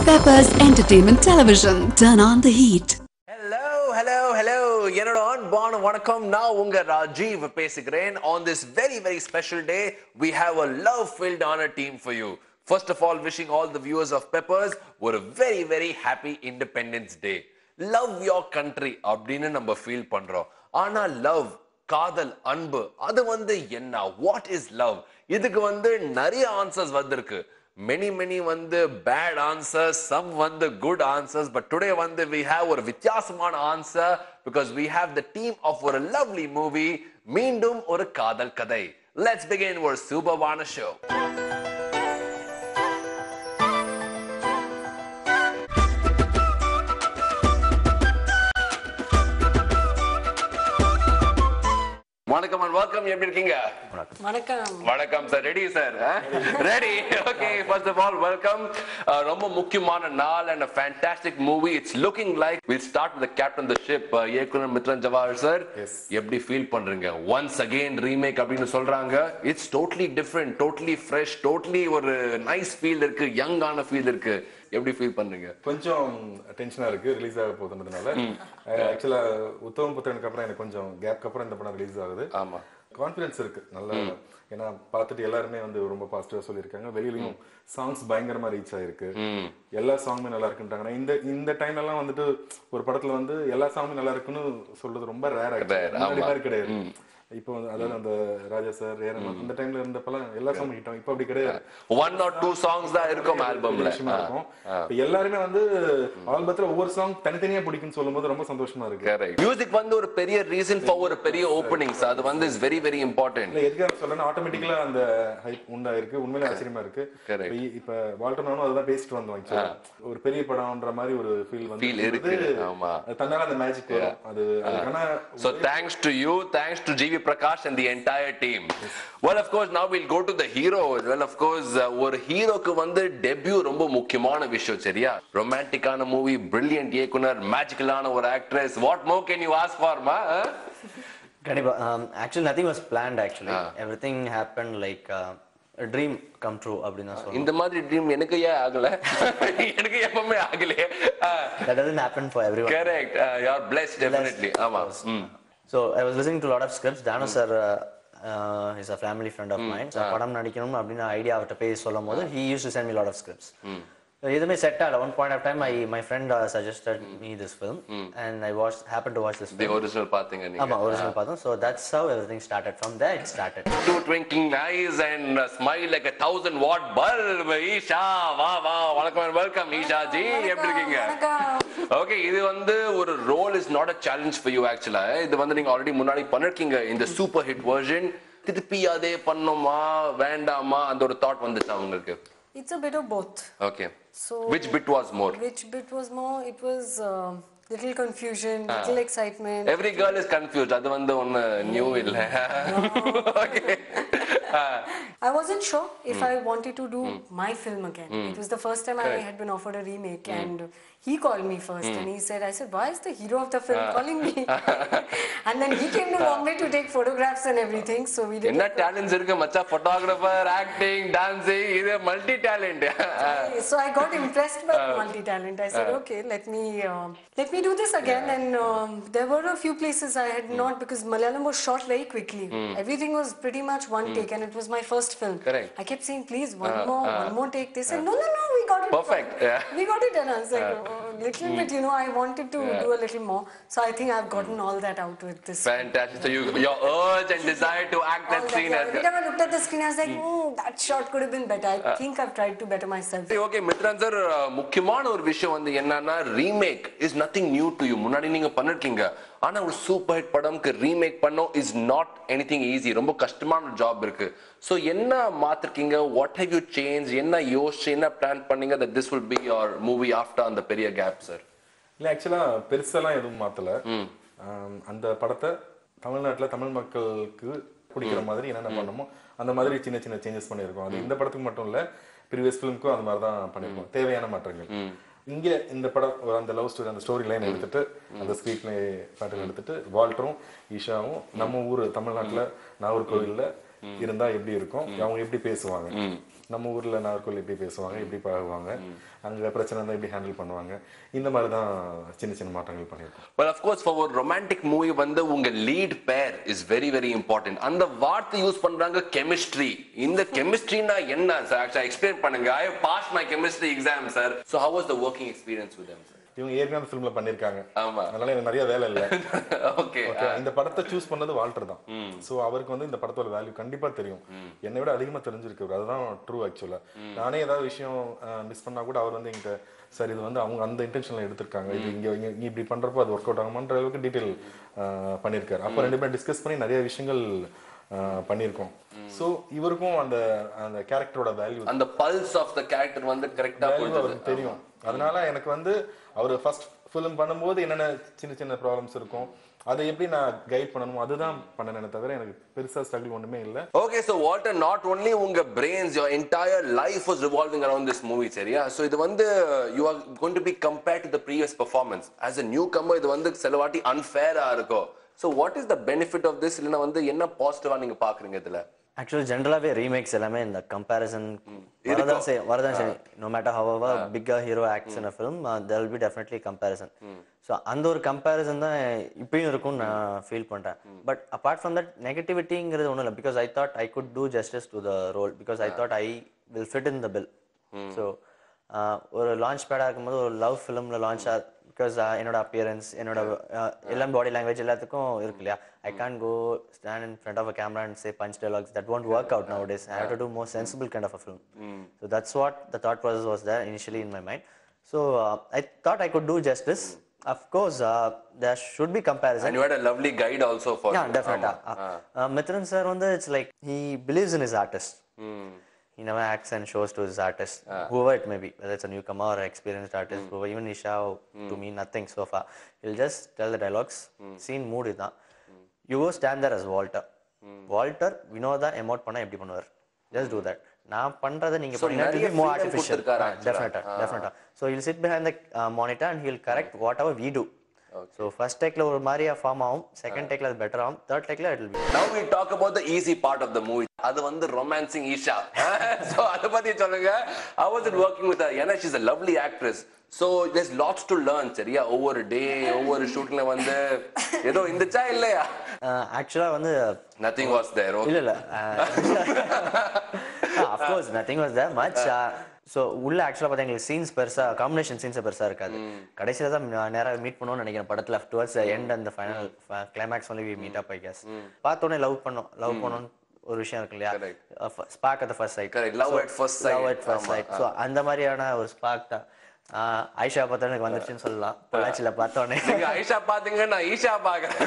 Peppers Entertainment Television. Turn on the heat. Hello. என்னோட அன்பான வணக்கம். நான் உங்க ராஜீவ் பேசுகிறேன். On this very special day, we have a love-filled honor team for you. First of all, wishing all the viewers of Peppers a very happy Independence Day. Love your country அப்படின்னு நம்ம feel பண்றோம். ஆனா love, காதல், அன்பு அது என்ன? What is love? இதுக்கு நிறைய ஆன்சர்ஸ் வந்திருக்கு. Many bad answers, some good answers, but today we have a வித்தியாசமான answer because we have the team of a lovely movie, மீண்டும் ஒரு காதல் கதை. Let's begin our Subhavana show. வணக்கம் and welcome. எப்படி இருக்கீங்க? வணக்கம் sir. Ready sir? Ready. Okay, first of all, welcome. ரொம்ப முக்கியமான நாள் and a fantastic movie. It's looking like we'll start with the captain of the ship, இயக்குனர் Mithran Jawahar sir. எப்படி feel பண்றீங்க? Once again remake அப்படினு சொல்றாங்க. It's totally different, totally fresh, totally ஒரு nice feel இருக்கு, young ஆன feel இருக்கு. எப்படி ஃபீல் பண்றீங்க? கொஞ்சம் டென்ஷனா இருக்கு ரிலீஸ் ஆக போகுதுன்றதுனால. ஆக்சுவலா உத்தம புத்திரனுக்கு அப்புறம் எனக்கு கொஞ்சம் கேப்க்கு அப்புறம் இந்த படம் ரிலீஸ் ஆகுது. ஆமா, கான்ஃபிடன்ஸ் இருக்கு நல்ல. ஏன்னா பார்த்துட்டு எல்லாருமே ரொம்ப பாசிட்டிவா சொல்லியிருக்காங்க. வெளியிலயும் சாங்ஸ் பயங்கரமா ரீச் ஆயிருக்கு. எல்லா சாங்குமே நல்லா இருக்குன்றாங்க. இந்த டைம்ல எல்லாம் ஒரு படத்துல எல்லா சாங்குமே நல்லா இருக்குன்னு சொல்றது ரொம்ப ரேர் ஆயிடுச்சு. கிடையாது. இப்போ அதாவது அந்த ராஜா சார் அந்த டைம்ல இருந்தப்பலாம் எல்லா சாங்கும் ஹிட் ஆகும். இப்போ அப்படி கிடையாது. 1 or 2 songs தான் இருக்கும் ஆல்பம்ல. எல்லாருமே ஆல்பத்துல ஒவ்வொரு சாங் தனித்தனியா பிடிக்கும்னு சொல்லும்போது ரொம்ப சந்தோஷமா இருக்கு. மியூசிக் ஒரு பெரிய ரீசன் ஃபார் ஒரு பெரிய ஓபனிங்ஸ். அது இஸ் வெரி இம்பார்ட்டன்ட். எதுக்காக சொல்றேன்னா ஆட்டோமேட்டிக்கலா அந்த ஹைப் உண்டாயிருக்கு. உண்மையிலே ஆச்சரியமா இருக்கு. இப்ப வால்டர் நானும் அதான் பேசிட்டு வந்தோம். ஒரு பெரிய படம்ன்ற மாதிரி ஒரு ஃபீல் இருக்கு. ஆமா, தன்னால அந்த மேஜிக் வரும். அதுக்கான so thanks to you, thanks to GV Prakash and the entire team. Well, of course, now we'll go to the hero. Well, of course, ஒரு ஹீரோக்கு டெபியூ ரொம்ப முக்கியமான விஷயம். சரியா? ரொமான்டிக்கான மூவி, பிரில்லியன்ட் இயக்குனர், மேஜிக்கலான ஒரு actress. What more can you ask for, ma? கண்டிப்பா. actually nothing was planned actually. Everything happened like a dream come true அப்படினா சொல்றேன். இந்த மாதிரி ட்ரீம் எனக்கு ஏன் ஆகல? எனக்கு எப்பவுமே ஆகல. That doesn't happen for everyone. Correct. You are blessed definitely. ஆமா. So I was listening to a lot of scripts. Dano sir is a family friend of mine. So padam nadikanum அப்படின idea அவர்ட்ட பேசி சொல்லும்போது he used to send me a lot of scripts. எதுமே set ஆகல. one point of time my friend suggested me this film and I happened to watch this film. The original பாத்தீங்க நீங்க? ஆமா, original பார்த்தோம். So that's how everything started. From there it started. Two twinkling eyes and smile like a 1000-watt bulb. Isha வா welcome Isha G. எப்படி இருக்கீங்க? Okay, இது ஒரு role is not a challenge for you actually. இது நீங்க ஆல்ரெடி முன்னாடி பண்ணிருக்கீங்க இந்த சூப்பர் ஹிட் வெர்ஷன். திருப்பி அதே பண்ணோமா வேண்டாமா அந்த ஒரு தாட் வந்துச்சா உங்களுக்கு? It's a bit of both. Okay. So which bit was more? It was little confusion, little excitement. Every girl is confused. Adu one new illa. Okay. I wasn't sure if I wanted to do my film again. It was the first time I had been offered a remake and he called me first and I said, why is the hero of the film calling me? And then he came to Bombay to take photographs and everything. So we did. Enna talents irukku macha, photographer, acting, dancing, idu multi talent. So I got impressed by multi talent. I said, okay, let me do this again. And there were a few places I had not, because Malayalam was shot very quickly. Everything was pretty much one take and it was my first film. Correct. I kept saying, please, one more take. They said, no, we got it. Perfect. Yeah. We got it. And I was like, little bit, I wanted to do a little more. So I think I've gotten all that out with this. Fantastic. So your urge and desire to act that scene. Every time I looked at the screen, I was like, that shot could have been better. I think I've tried to better myself. Okay, Mithran sir, முக்கியமான ஒரு விஷயம் என்னன்னா remake is nothing new to you. முன்னாடி நீங்க பண்ணிருக்கீங்க. ஆனா ஒரு super hit படம்க்கு ரீமேக் பண்ணோம் இஸ் நாட் எனிதிங் ஈஸி. ரொம்ப கஷ்டமான ஜாப் இருக்கு. சோ என்ன மாத்திருக்கீங்க? What have you change? என்ன யோசிச்சு என்ன பிளான் பண்ணீங்க that this will be your movie after அந்த பெரிய கேப் சார்? இல்ல, ஆக்சுவலா பெருசெல்லாம் எதுவும் மாத்தல. அந்த படத்தை தமிழ்நாட்டுல தமிழ் மக்களுக்கு பிடிக்கிற மாதிரி என்னென்ன பண்ணணுமோ அந்த மாதிரி சின்ன சின்ன சேஞ்சஸ் பண்ணியிருக்கோம். அது இந்த படத்துக்கு மட்டும் இல்ல, ப்ரீவியஸ் ஃபிலிமுக்கும் அந்த மாதிரி தான் பண்ணியிருக்கோம். தேவையான மாற்றங்கள். இங்க இந்த படம் அந்த லவ் ஸ்டோரி, அந்த ஸ்டோரி லைன் எடுத்துட்டு, அந்த ஸ்கிரீன் பிளே பேட்டர்ன் எடுத்துட்டு, வால்டரும் ஈஷாவும் நம்ம ஊர் தமிழ்நாட்டுல நாகர்கோவில்ல இருந்தா எப்படி இருக்கும், அவங்க எப்படி பேசுவாங்க, நம்ம ஊர்ல நார்கோல் எப்படி பேசுவாங்க, எப்படி பழகுவாங்க, அங்க பிரச்சனை இருந்தா எப்படி ஹேண்டில் பண்ணுவாங்க, இந்த மாதிரி தான் சின்ன சின்ன மாற்றங்கள் பண்ணியிருக்கோம். Well, of course, for ஒரு romantic movie வந்து உங்க lead pair is very very important. அந்த வார்த்தை யூஸ் பண்றாங்க chemistry. இந்த chemistryனா என்ன சார்? Actually explain பண்ணுங்க. I have passed my chemistry exam, sir. So how was the working experience with them, sir? இவங்க ஏற்கனவே ஃபிலிம்ல பண்ணிருக்காங்க. ஆமா. அதனால எனக்கு நிறைய வேலை இல்ல. ஓகே. இந்த படத்தை சூஸ் பண்ணது வால்டர் தான். சோ அவருக்கு வந்து இந்த படத்தோட வேல்யூ கண்டிப்பா தெரியும். என்னை விட அதிகமா தெரிஞ்சிருக்கு. அதுதான் ட்ரூ ஆக்சுவலா. நானே ஏதாவது விஷயம் மிஸ் பண்ணா கூட அவர் வந்து என்கிட்ட சார் இது வந்து அவங்க அந்த இன்டென்ஷன்ல எடுத்திருக்காங்க, இது இங்க இப்படி பண்றப்போ அது ஒர்க் அவுட் ஆகுமான்ற அளவுக்கு டீடைல் பண்ணிருக்காரு. அப்ப ரெண்டு பேரும் டிஸ்கஸ் பண்ணி நிறைய விஷயங்கள் பண்ணிருக்கோம். சோ இவருக்கும் அந்த அந்த கேரக்டரோட வேல்யூ, அந்த பல்ஸ் ஆஃப் தி கேரக்டர் வந்து கரெக்ட்டா அவருக்கு தெரியும். அதனால எனக்கு வந்து அவர் ஃபர்ஸ்ட் ஃபிலிம் பண்ணும்போது என்னென்ன சின்ன சின்ன ப்ராப்ளம்ஸ் இருக்கும், அதை எப்படி நான் கைட் பண்ணணுமோ அதுதான் பண்ணனே தவிர எனக்கு பெருசா ஸ்ட்ரகிள் ஒண்ணுமே இல்ல. Okay, so Walter, not only உங்க brains, your entire life was revolving around this movie, சரியா? So இது வந்து you are going to be compared to the previous performance. As a newcomer இது வந்து செலவாட்டி unfair-ஆ இருக்கும். So what is the benefit of this? இல்லனா வந்து என்ன பாசிட்டிவா நீங்க பாக்குறீங்க இதுல? Actually, generally remakes எல்லாமே இந்த comparison வரதான் சரி. No matter however big a hero acts in a film, there will be definitely comparison. So அந்த ஒரு comparison தான் இப்பயும் இருக்கும்னு நான் ஃபீல் பண்றேன். But apart from that, negativityங்கிறது ஒண்ணும் இல்ல. Because I thought I could do justice to the role. Because I thought I will fit in the bill. So ஒரு லான்ச் பேடா இருக்கும்போது ஒரு லவ் ஃபிலிம்ல லான்ச் பிகாஸ் என்னோட அப்பியரன்ஸ், என்னோட எல்லாம் பாடி லாங்குவேஜ் எல்லாத்துக்கும் இருக்கு இல்லையா. I can't go stand in front of a camera and say punch dialogues. That won't work out nowadays. I have to do more sensible kind of a film. So that's what the thought process was there initially in my mind. So I thought I could do justice. Of course, there should be comparison. And you had a lovely guide also for yeah, definitely. Mithran sir, it's like he believes in his artist. He never acts and shows to his artist, whoever it may be, whether it's a newcomer or experienced artist, whoever, even Isha, to me, nothing so far. He'll just tell the dialogues, scene mood idha. You go stand there as Walter. Walter, Vinodha emote panna eppadi pannuvar. Just do that. நான் பண்றதை நீங்க பண்ணீங்கன்னா it will be more artificial. Definitely. So he'll sit behind the monitor and he'll correct whatever we do. So first take la ஒரு மாதிரியா form ஆகும், second டேக்ல அது better ஆகும், third டேக்ல it will be. Now we talk about the easy part of the movie. அது வந்து romancing Isha. So அத பத்தி சொல்லுங்க. How was it working with her? ஏன்னா she's a lovely actress. So there's lots to learn, சரியா? ஒவ்வொரு டே ஒவ்வொரு ஷூட்ல வந்து ஏதோ இந்தச்சா இல்லையா? ஆக்சுவலா வந்து nothing was there. இல்ல of course nothing was there much. So உள்ள ஆக்சுவலாக பார்த்தா எங்களுக்கு சீன்ஸ் பெருசாக காம்பினேஷன் சீன்ஸ் பெருசாக இருக்காது. கடைசியில் தான் நேராக மீட் பண்ணுவோம்னு நினைக்கிறேன் படத்தில். டுவர்ட்ஸ் எண்ட் அந்த final climax only we meet up I guess. பார்த்தோன்னே லவ் பண்ணணும்னு ஒரு விஷயம் இருக்கு இல்லையா, spark at the first sight. Love at first sight. So அந்த மாதிரியான ஒரு ஸ்பார்க் தான் ஐஷா பார்த்தா எனக்கு வந்துருச்சுன்னு சொல்லலாம். பொள்ளாச்சியில் பார்த்தோன்னே நீங்க ஐஷா பாத்தீங்க, நான் ஈஷா பாக்குறேன்.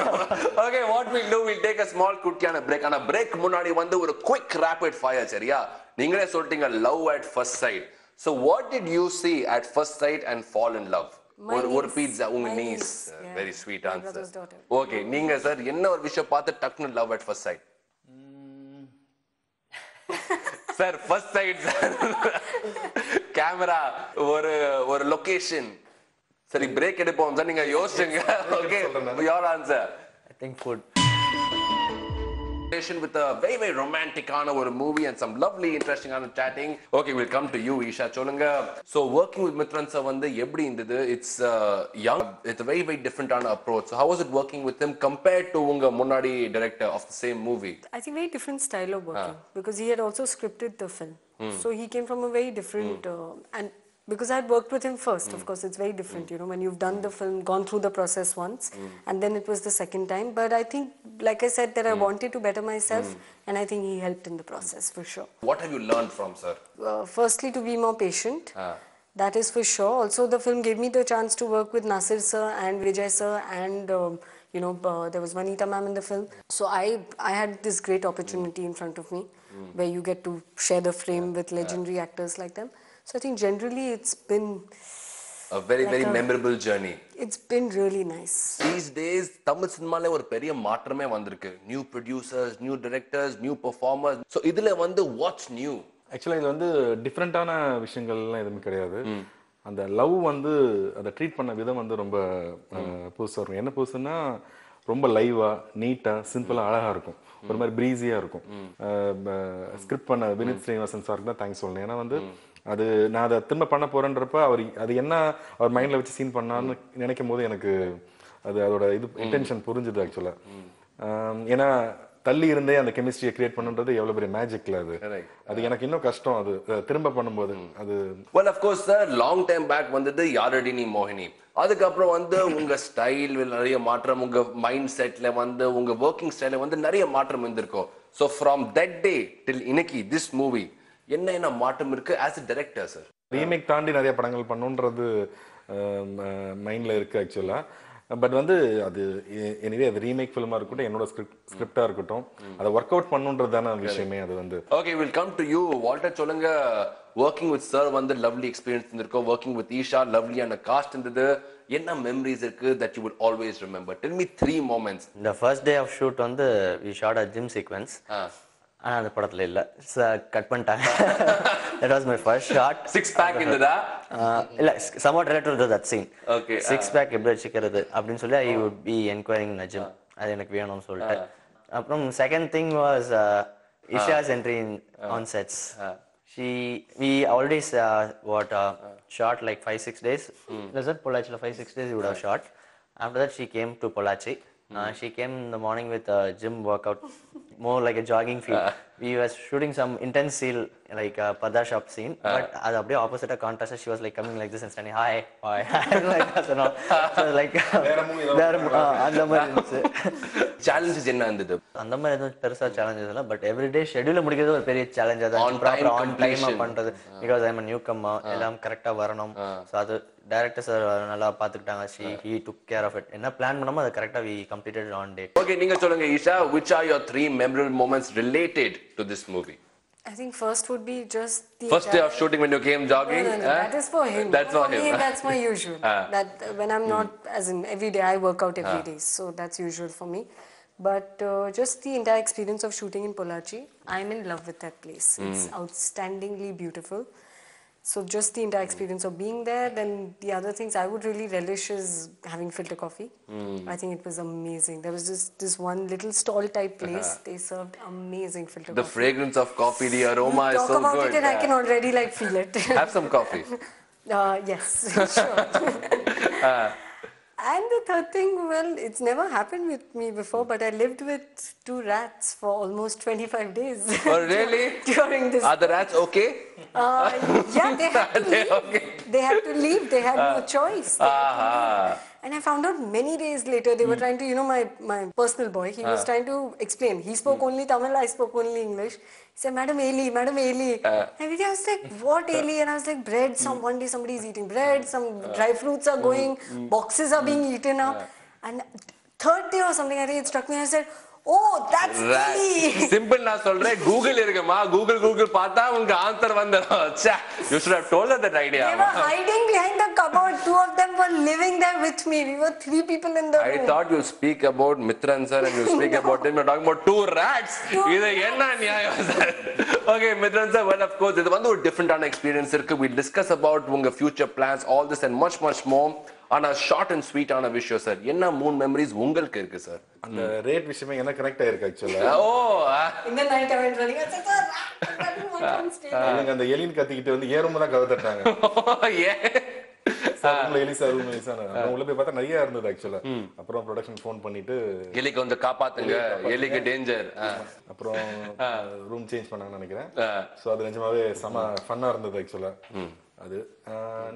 Okay, what will do, will take a small குட்டியான பிரேக். ஆனா பிரேக் முன்னாடி வந்து ஒரு குயிக் ரேபிட் ஃபயர், சரியா? நீங்களே சொல்லிட்டீங்க love at first side. So what did you see at first sight and fall in love? ஒரு பீட்சா, உங்க niece. Very sweet answer. Okay, நீங்க சார் என்ன ஒரு விஷயம் பார்த்து டக்குனு love at first sight? Sir first sight sir, camera, ஒரு location. சரி பிரேக் எடுப்போம் சார், நீங்க யோசிச்சுங்க. Okay, your answer. I think food. With a very very romantic ana or movie and some lovely interesting ana chatting. Okay, we'll come to you Isha. Solunga, so working with Mithran sir vande eppadi indadu? It's young, it's a very very different ana approach. So how was it working with him compared to unga munadi director of the same movie? I think very different style of working because he had also scripted the film. So he came from a very different and because I had worked with him first, of course it's very different, you know, when you've done the film, gone through the process once, and then it was the second time. But I think, like I said, that I wanted to better myself, and I think he helped in the process for sure. What have you learned from sir? Firstly, to be more patient. That is for sure. Also, the film gave me the chance to work with Nasir sir and Vijay sir, and you know, there was Vanita ma'am in the film. So I had this great opportunity in front of me, where you get to share the frame with legendary actors like them. So I think generally it's been a very like very memorable journey. It's been really nice. These days Tamil cinema la ஒரு பெரிய மாற்றமே வந்திருக்கு. New producers, new directors, new performers. So இதுல வந்து what's new? ஆக்சுவலா இது வந்து டிஃபரெண்டான விஷயங்கள்லாம் எதுவுமே கிடையாது. அந்த லவ் வந்து அதை ட்ரீட் பண்ண விதம் வந்து ரொம்ப புதுசாக இருக்கும். என்ன புதுசுன்னா ரொம்ப லைவா நீட்டா சிம்பிளா அழகா இருக்கும். ஒரு மாதிரி ப்ரீஸியா இருக்கும். ஸ்கிரிப்ட் பண்ண வினித் ஸ்ரீனிவாசன் சாருக்கு தான் தேங்க்ஸ் சொல்லணும். ஏன்னா வந்து அது நான் அதை திரும்ப பண்ண போறேன்றப்ப அவர் அது என்ன அவர் மைண்ட்ல வச்சு சீன் பண்ணான்னு நினைக்கும் போது எனக்கு அதோட இது இன்டென்ஷன் புரிஞ்சுது ஆக்சுவலா. ஏன்னா தள்ளி இருந்தே அந்த கெமிஸ்ட்ரியை கிரியேட் பண்ணுன்றது எவ்வளவு பெரிய மேஜிக்ல அது எனக்கு இன்னும் கஷ்டம் அது திரும்ப பண்ணும்போது அது. Well, of course sir, long time back வந்தது யாரடி நீ மோகினி. அதுக்கப்புறம் வந்து உங்க ஸ்டைல் நிறைய மாற்றம், உங்க மைண்ட் செட்ல வந்து உங்க ஒர்க்கிங் ஸ்டைல வந்து நிறைய மாற்றம் இருந்திருக்கும். So from that day till இன்னைக்கு this movie என்ன மாற்றம் இருக்கு as a director sir? Remake தாண்டி நிறைய படங்கள் பண்ணுன்றது மைண்ட்ல இருக்கு ஆக்சுவலா. பட் வந்து அது எனிவே அது ரீமேக் ஃபிலிமா இருக்கட்டும், என்னோட ஸ்கிரிப்டா இருக்கட்டும், அதை ஒர்க் அவுட் பண்ணுன்றதான விஷயமே அது வந்து. Okay, will come to you. Walter சொல்லுங்க, ஒர்க்கிங் வித் சார் வந்து லவ்லி எக்ஸ்பீரியன்ஸ் இருந்திருக்கும், ஒர்க்கிங் வித் ஈஷா லவ்லியான காஸ்ட் இருந்தது, என்ன மெமரிஸ் இருக்கு that you will always remember? Tell me 3 moments. The first day of shoot வந்து we shot a gym sequence. ஆனா அந்த படத்துல இல்ல, கட் பண்ணிட்டாங்க. That was my first shot. 6 pack இருந்ததா? இல்ல, somewhat related to that scene. Okay. 6 pack எப்படி வச்சுக்கிறது அப்படின்னு சொல்லி I would be inquiring in a gym. அது எனக்கு வேணும்னு சொல்லிட்டு. அப்புறம் second thing was Isha's entry on sets. We already shot like 5-6 days. Is it Pollachi? 5-6 days we would have shot. After that she came to Pollachi. She came in the morning with a gym workout, more like a jogging feel. We were shooting some intense scene, like a Parda shop scene, but அது அப்படியே opposite contrast. She was like coming like this and standing, hi, like that and all. So like அந்த மாதிரி இருந்துச்சு. challenges என்ன இருந்தது? அந்த மாதிரி எதுவும் பெருசா challenges இல்ல, but everyday schedule முடிக்கிறது ஒரு பெரிய challenge. அது on time பண்றது, because I'm a newcomer, எல்லாம் கரெக்டா வரணும். So அது டைரக்டர் சார் நல்லா பாத்துக்கிட்டாங்க. he took care of it. என்ன பிளான் பண்ணோமோ அது கரெக்டா we completed it on date. Okay, நீங்க சொல்லுங்க Isha, which are your 3 memorable moments related to this movie? I think first would be just the first day of shooting when you came jogging. No, that is for him. That's for him. That's my usual. That when I'm not, as in every day, I work out every day, so that's usual for me. But just the entire experience of shooting in Pollachi, I'm in love with that place. It's outstandingly beautiful. So just the entire experience of being there. Then the other things I would really relish is having filter coffee. I think it was amazing. There was just this one little stall type place. They served amazing filter coffee. The fragrance of coffee, the aroma is so good. Talk about it and I can already like feel it. Have some coffee. Yes, sure. And the third thing, well, it's never happened with me before, but I lived with 2 rats for almost 25 days. Oh, really? During this. Are the rats okay? Yeah, they had to leave. Okay? They had to leave. They had no choice. And I found out many days later, they were trying to, my personal boy, he was trying to explain. He spoke only Tamil, I spoke only English. He said, Madam Eli. Every day I was like, what Eli? And I was like, bread. One day somebody is eating bread, some dry fruits are going, boxes are being eaten up. And third day or something, I think it struck me, I said, oh, that's Eli. Simple நான் சொல்றேன், Google இருக்குமா, Google பார்த்தா உங்க answer வந்துரும். You should have told her that idea. They were hiding behind the cupboard. 2 of them were living there with me. We were 3 people in the room. I thought you speak about Mithran sir and you speak about him. You're talking about 2 rats. இது என்ன நியாயம் sir? Okay, Mithran sir, well of course, இது வந்து ஒரு டிஃபரண்டான experience இருக்கு. We discuss about உங்க future plans, all this and much more. ஆனா short and ஸ்வீட்டான விஷயம் சார், என்ன 3 மெமரிஸ் உங்களுக்கு இருக்கு சார்? அந்த ரேட் விஷயமே எனக்கு கனெக்ட் ஆயிருக்கு ஆக்சுவலா. In the night I went running. I said, sir, அந்த எலின் கத்திக்கிட்டு வந்து ஏறும் தான் கதை தட்டாங்க. உள்ள போய் பார்த்தா நிறைய இருந்தது ஆக்சுவலா. அப்புறம் ப்ரொடக்ஷன் ஃபோன் பண்ணிட்டு எலிக்கு வந்து காப்பாத்துங்க, எலிக்கு டேஞ்சர். அப்புறம் ரூம் சேஞ்ச் பண்ணாங்கன்னு நினைக்கிறேன். சோ அது நிஜமாவே செம ஃபன்னா இருந்தது ஆக்சுவலா. அது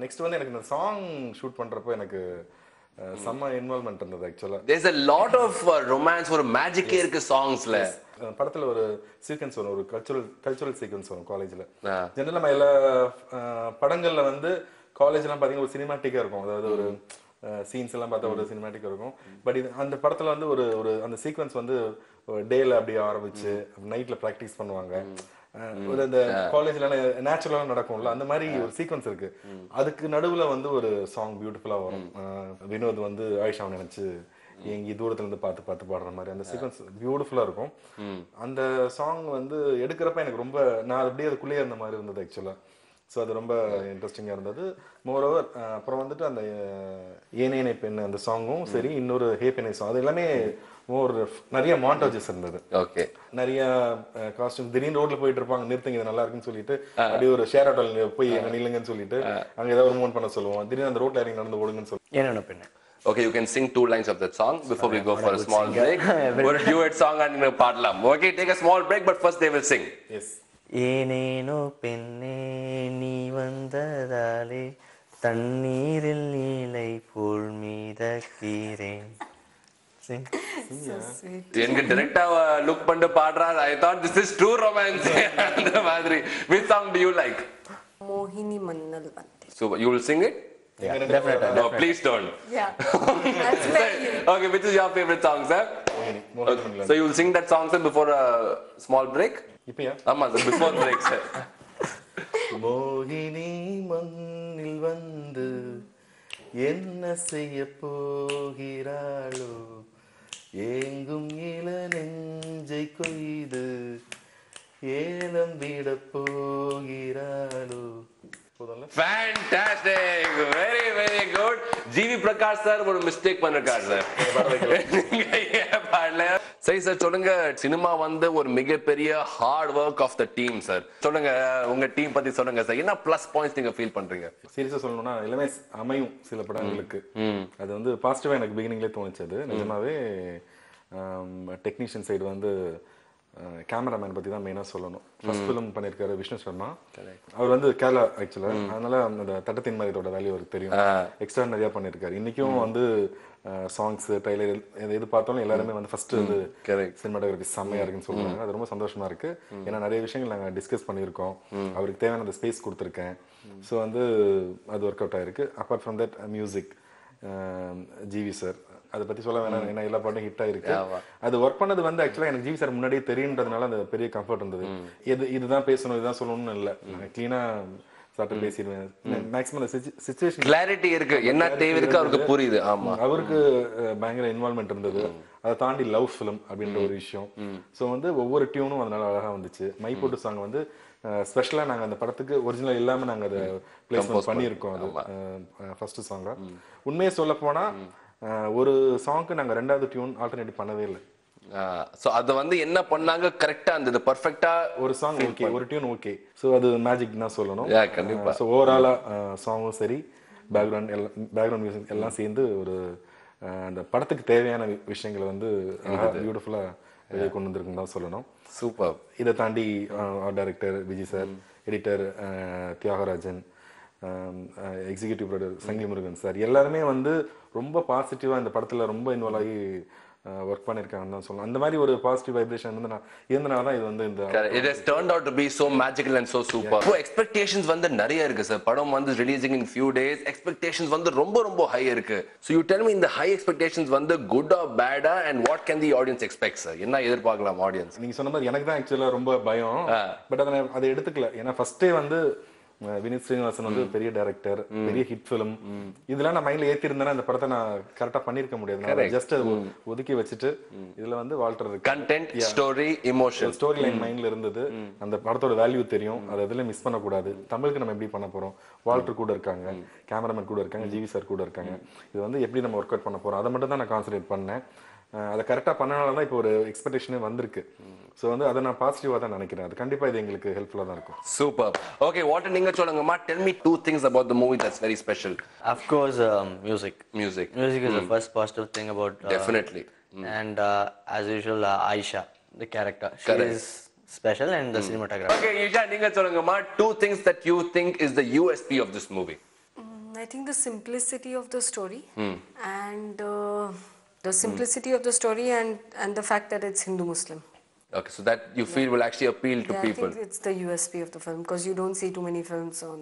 நெக்ஸ்ட் வந்து எனக்கு இந்த சாங் ஷூட் பண்றப்போ எனக்கு செம்ம இன்வால்வ்மென்ட் இருந்தது ஆக்சுவலா. There's a lot of romance, ஒரு மேஜிக்கே இருக்கு சாங்ஸ்ல. படத்துல ஒரு சீக்வென்ஸ் வரும், ஒரு கல்ச்சுரல் சீக்வென்ஸ் வரும் காலேஜ்ல. ஜெனரலா நம்ம எல்லா படங்கள்ல வந்து காலேஜ் எல்லாம் பாத்தீங்கன்னா ஒரு சினிமாட்டிக்கா இருக்கும், அதாவது ஒரு சீன்ஸ் எல்லாம் பார்த்தா ஒரு சினிமாட்டிக்கா இருக்கும். பட் இது அந்த படத்துல வந்து ஒரு அந்த சீக்வென்ஸ் வந்து டேல அப்படியே ஆரம்பிச்சு நைட்ல பிராக்டிஸ் பண்ணுவாங்க. ஒரு அந்த காலேஜ்ல நேச்சுரலா நடக்கும்ல, அந்த மாதிரி ஒரு சீக்வென்ஸ் இருக்கு. அதுக்கு நடுவுல வந்து ஒரு சாங் பியூட்டிஃபுல்லா வரும். வினோத் வந்து ஆயிஷாவை நினைச்சு எங்க தூரத்துல இருந்து பார்த்து பாடுற மாதிரி அந்த சீக்வென்ஸ் பியூட்டிஃபுல்லா இருக்கும். அந்த சாங் வந்து எடுக்கிறப்ப எனக்கு ரொம்ப நான் அப்படியே அதுக்குள்ளேயே இருந்த மாதிரி இருந்தது ஆக்சுவலா. ஸோ அது ரொம்ப இன்ட்ரெஸ்டிங்காக இருந்தது. மோரோவர் அப்புறம் வந்துட்டு அந்த ஏனேனை பெண் அந்த சாங்கும் சரி, இன்னொரு ஹே பெண்ணை சாங், அது எல்லாமே நிறைய மாண்டாஜஸ் இருந்தது. ஓகே, நிறைய காஸ்டியூம், திடீர்னு ரோட்ல போயிட்டு இருப்பாங்க, நிறுத்துங்க இது நல்லா இருக்குன்னு சொல்லிட்டு அப்படியே ஒரு ஷேர் ஆட்டோல போய் எங்க நில்லுங்கன்னு சொல்லிட்டு அங்க ஏதாவது ஒரு மூவ் பண்ண சொல்லுவோம். திடீர்னு அந்த ரோட்ல இறங்கி நடந்து ஓடுங்கன்னு சொல்லுவோம். ஏனேனை பெண்ணே. Okay, you can sing 2 lines of that song before we go for a small break. Or duet song and paadlam. Okay, take a small break, but first they will sing. Yes. ஏனேனோ பெண்ணே நீ வந்ததாலே தண்ணீரில் நீலை போல் மீதக்கிறேன். எனக்கு டைரக்டா look பண்ணி பாடுறா. I thought this is true romance. அந்த மாதிரி. Which song do you like? மோகினி மன்னல் வந்தே. So you will sing it? Yeah, definitely. No, please don't. Yeah. That's very Okay, which is your favorite song, sir? So you will sing that song, sir, before a small break? இப்பயா? ஆமா sir, before break, sir. மோகினி மண்ணில் வந்து என்ன செய்ய போகிறாளோ, ஏங்கும் இள நெஞ்சை கொய்து ஏலம் விட போகிறாளோ. Fantastic, very very good. GV Prakash sir ஒரு மிஸ்டேக் பண்ணிருக்காரு சார். சரி சார், சொல்லுங்க, சினிமா வந்து ஒரு மிகப்பெரிய hard work of the team sir. சொல்லுங்க, உங்க டீம் பத்தி சொல்லுங்க சார். என்ன பிளஸ் பாயிண்ட்ஸ் நீங்க ஃபீல் பண்றீங்க? சீரியஸா சொல்லணும்னா எல்லாமே அமையும் சில படங்களுக்கு. அது வந்து பாசிட்டிவா எனக்கு பிகினிங்லேயே தோணுச்சு. அது நிஜமாவே டெக்னீஷியன் சைடு வந்து கேமராமேன் பத்தி தான் மெயினா சொல்லணும். ஃபர்ஸ்ட் ஃபிலிம் பண்ணிருக்காரு விஷ்ணு சர்மா. அவர் வந்து கேரளா ஆக்சுவலா, அதனால அந்த தட்டத்தின் மாதிரி இதோட வேல்யூ அவருக்கு தெரியும். எக்ஸ்ட்ரா நிறைய பண்ணிருக்காரு. இன்னைக்கும் வந்து சாங்ஸ் ட்ரைலர் எது பார்த்தாலும் எல்லாருமே வந்து ஃபர்ஸ்ட் வந்து சினிமாட்டோகிராஃபி செம்மையா இருக்குன்னு சொல்றாங்க. அது ரொம்ப சந்தோஷமா இருக்கு. ஏன்னா நிறைய விஷயங்கள் நாங்க டிஸ்கஸ் பண்ணியிருக்கோம். அவருக்கு தேவையான அந்த ஸ்பேஸ் கொடுத்துருக்கேன். ஸோ வந்து அது ஒர்க் அவுட் ஆயிருக்கு. Apart from that music, GV sir அதை பத்தி சொல்ல வேணாம், ஏன்னா எல்லா பாட்டும் ஹிட் ஆயிருக்கு. அது ஒர்க் பண்ணது வந்து ஆக்சுவலா எனக்கு ஜிவி சார் முன்னாடியே தெரியுன்றதுனால அந்த பெரிய கம்ஃபர்ட் இருந்தது. இதுதான் பேசணும், இதுதான் சொல்லணும்னு இல்லை, கிளீனா சாப்பிட்டு பேசிடுவேன். மேக்ஸிமம் சிச்சுவேஷன் கிளாரிட்டி இருக்கு, என்ன தேவை இருக்கு அவருக்கு புரியுது. ஆமா, அவருக்கு பயங்கர இன்வால்மெண்ட் இருந்தது. அதை தாண்டி லவ் ஃபிலிம் அப்படின்ற ஒரு விஷயம். ஸோ வந்து ஒவ்வொரு டியூனும் அதனால அழகா வந்துச்சு. மை போட்டு சாங் வந்து ஸ்பெஷலா நாங்க அந்த படத்துக்கு ஒரிஜினல் இல்லாம நாங்க அதை பிளேஸ்மெண்ட் பண்ணியிருக்கோம். அது ஃபர்ஸ்ட் சாங்கா. உண்மையை சொல்ல போனா ஒரு சாங்க்கு நாங்க ரெண்டாவது டியூன் ஆல்டர்னேட்டிவ் பண்ணவே இல்லை. சோ அது வந்து என்ன பண்ணாங்க கரெக்ட்டா அந்த பெர்ஃபெக்ட்டா ஒரு சாங் ஓகே, ஒரு டியூன் ஓகே. சோ அது மேஜிக் தான் சொல்லணும். கண்டிப்பா. சோ ஓவராலா சாங்கும் சரி, பேக்ரவுண்ட் மியூசிக் எல்லாம் சேர்ந்து ஒரு அந்த படத்துக்கு தேவையான விஷயங்களை வந்து பியூட்டிஃபுல்லா வெளியே கொண்டு வந்திருக்குன்னு தான் சொல்லணும். சூப்பர். இதை தாண்டி director Vijay sir, editor Thiagarajan, executive producer Sangi Murugan sir எல்லாருமே வந்து ரொம்ப பாசிட்டிவா இந்த படத்துல ரொம்ப இன்வால்வ் ஆகி ஒர்க் பண்ணிருக்காங்கன்னு தான் சொல்லலாம். அந்த மாதிரி ஒரு பாசிட்டிவ் வைப்ரேஷன் வந்து நான் இருந்தனால தான் இது வந்து இந்த it has turned out to be so magical and so super. So expectations வந்து நிறைய இருக்கு சார். படம் வந்து releasing in few days, expectations வந்து ரொம்ப ரொம்ப ஹை இருக்கு. So you tell me இந்த high expectations வந்து good or bad and what can the audience expect sir? என்ன எதிர்பார்க்கலாம் ஆடியன்ஸ்? நீங்க சொன்ன மாதிரி எனக்கு தான் ஆக்சுவலா ரொம்ப பயம். பட் அதை எடுத்துக்கல. ஏன்னா ஃபர்ஸ்டே வந்து வினித் ஸ்ரீனிவாசன் வந்து பெரிய டைரக்டர், பெரிய ஹிட் ஃபிலிம், இதெல்லாம் நான் மைண்ட்ல ஏத்தி இருந்தேன்னா இந்த படத்தை நான் கரெக்டா பண்ணிருக்க முடியாது. ஜஸ்ட் ஒதுக்கி வச்சுட்டு இதுல வந்து Walter content, story, emotion, story line மைண்ட்ல இருந்தது. அந்த படத்தோட வேல்யூ தெரியும், அதை எதுல மிஸ் பண்ண கூடாது. தமிழுக்கு நம்ம எப்படி பண்ண போறோம், வால்டர் கூட இருக்காங்க, கேமராமேன் கூட இருக்காங்க, ஜிவி சார் கூட இருக்காங்க, இது வந்து எப்படி நம்ம ஒர்க் அவுட் பண்ண போறோம், அதை மட்டும் தான் நான் கான்சன்ட்ரேட் பண்ணேன். அதை கரெக்டா பண்ணனால தான் இப்போ ஒரு எக்ஸ்பெக்டேஷனே வந்திருக்கு. ஸோ வந்து அதை நான் பாசிட்டிவா தான் நினைக்கிறேன். அது கண்டிப்பா இது எங்களுக்கு ஹெல்ப்ஃபுல்லா தான் இருக்கும். சூப்பர். ஓகே, வாட் நீங்க சொல்லுங்கம்மா. Tell me 2 things about the movie that's very special. Of course, music. Music Music is the first positive thing about. Definitely. And as usual, Aisha, the character, she is special, and the cinematography. Okay, Isha, நீங்க சொல்லுங்கம்மா. 2 things that you think is the USP of this movie. I think the simplicity of the story and the simplicity of the story and the fact that it's Hindu-Muslim. Okay, so that you feel will actually appeal to people. I think it's the USP of the film because you don't see too many films on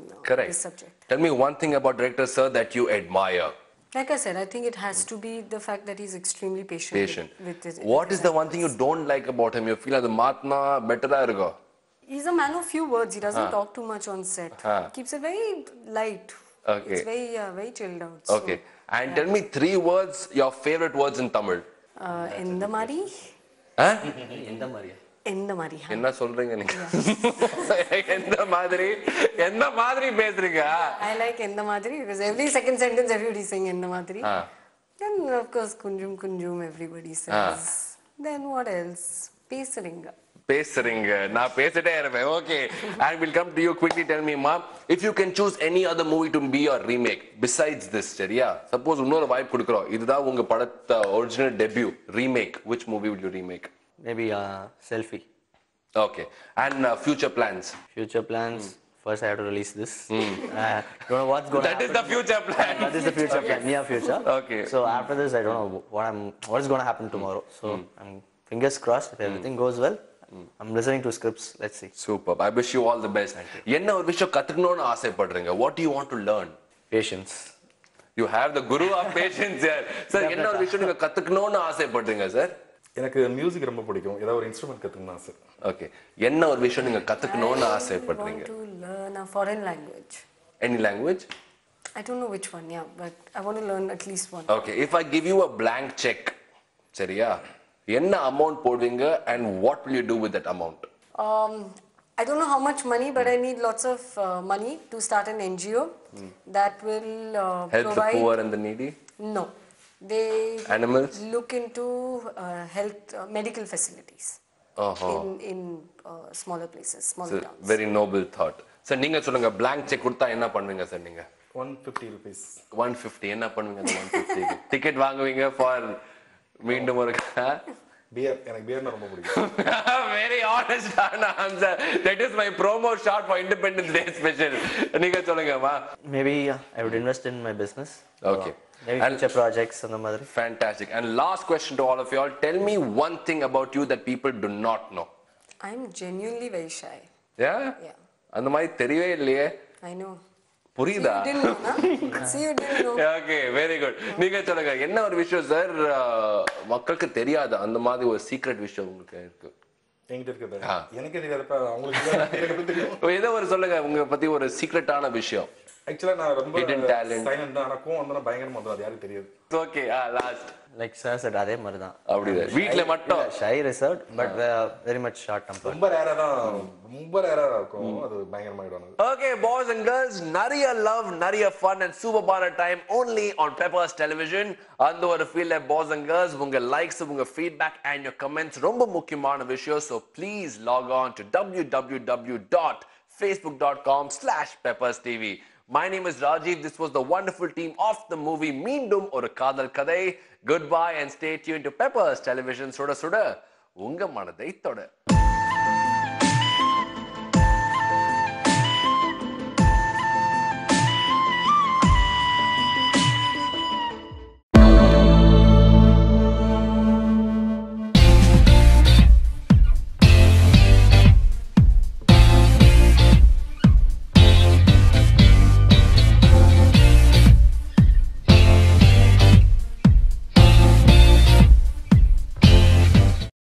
this subject. Tell me one thing about director sir that you admire. Like I said, I think it has to be the fact that he's extremely patient. With his, what is the one thing you don't like about him? You feel like the Mahatma better irgo? He's a man of few words. He doesn't talk too much on set. Keeps it very light. Okay. It's very chilled out. Okay. And tell me 3 words, your favorite words in Tamil. In the Mari. Huh? In the Maria. எந்த மாதிரி என்ன சொல்றீங்க நீங்க? எந்த மாதிரி பேசுறீங்க? I like எந்த மாதிரி because every second sentence everybody is saying எந்த மாதிரி. Then of course kunjum everybody says. Then what else? பேசுறீங்க. நான் பேசிட்டே இருப்பேன். Okay. And we'll come to you quickly. Tell me, Ma, if you can choose any other movie to be your remake besides this, சரியா? Suppose இன்னொரு வாய்ப்பு கொடுக்குறோம். இதுதான் உங்க படத்த original debut remake. Which movie would you remake? Maybe Selfie. Okay. And future plans? Future plans. First, I have to release this. Don't know what's going to happen. That is the future plan. That is the future plan. Near future. Okay. So after this, I don't know what is going to happen tomorrow. So I'm fingers crossed. If everything goes well, I'm listening to scripts. Let's see. Superb. I wish you all the best. என்ன ஒரு விஷயம் கத்துக்கணும்னு ஆசைப்படுறீங்க? What do you want to learn? Patience. You have the guru of patience here. Sir, என்ன ஒரு விஷயம் நீங்க கத்துக்கணும்னு ஆசைப்படுறீங்க சார்? எனக்கு மியூசிக் ரொம்ப பிடிக்கும். ஏதாவது ஒரு இன்ஸ்ட்ருமென்ட் கத்துக்கணும் ஆசை. Okay. என்ன ஒரு விஷயம் நீங்க கத்துக்கணும்னு ஆசைப்படுறீங்க? I want to learn a foreign language. Any language? I don't know which one, yeah, but I want to learn at least one. Okay. If I give you a blank check, சரியா? என்ன amount போடுவீங்க and what will you do with that amount? I don't know how much money, but I need lots of money to start an NGO that will Help provide... the poor and the needy? No. They Animals? look into health, medical facilities in smaller places, smaller towns. Very noble thought. Sir, நீங்க சொல்லுங்க blank check கொடுத்தா என்ன பண்ணுவீங்க sir நீங்க? 150 rupees. 150 என்ன பண்ணுவீங்க அந்த 150? Ticket வாங்குவீங்க for மீண்டும் ஒரு பியர். எனக்கு பியர்னா ரொம்ப பிடிக்கும். Very honest answer. That is my promo shot for Independence Day special. நீங்க சொல்லுங்கம்மா. Maybe I would invest in my business. Okay. Maybe future projects and the மாதிரி. Fantastic. And last question to all of you all. Tell me one thing about you that people do not know. I'm genuinely very shy. Yeah? Yeah. அந்த மாதிரி தெரியவே இல்லையே. I know. புரியுதா? See, you didn't know, na? See, you didn't know. Okay, very good. நீங்க சொல்லுங்க என்ன ஒரு விஷயம் சார் மக்களுக்கு தெரியாது அந்த மாதிரி ஒரு சீக்ரெட் விஷயம் உங்களுக்கு இருக்கு? என்கிட்ட இருக்குது. எனக்கே தெரியாதப்ப அவங்களுக்கு தெரியும். ஏதோ ஒரு சொல்லுங்க உங்க பத்தி ஒரு சீக்ரெட்டான விஷயம். ஆக்சுவலா நான் ரொம்ப டேலண்ட் சைலண்ட் தான். ஆனா வந்தா பயங்கரமா வந்து அது யாருக்கு தெரியாது. Okay last Like sir said அதே மாதிரி தான். அப்படியே வீட்ல மட்டும் shy reserved but very much short tempered. ரொம்ப ரேரா இருக்கும். அது பயங்கரமாயிடுவாங்க. Okay, boys and girls, நிறைய love, நிறைய fun and superb time only on Peppers Television. அந்த ஒரு feel boys and girls உங்க likes, உங்க feedback and your comments ரொம்ப முக்கியமான விஷயம். So please log on to www.facebook.com/pepperstv. My name is Rajiv. This was the wonderful team of the movie Meendum Oru Kadal Kadai. Goodbye and stay tuned to Peppers Television. Soda Soda. Unga manadai thoda.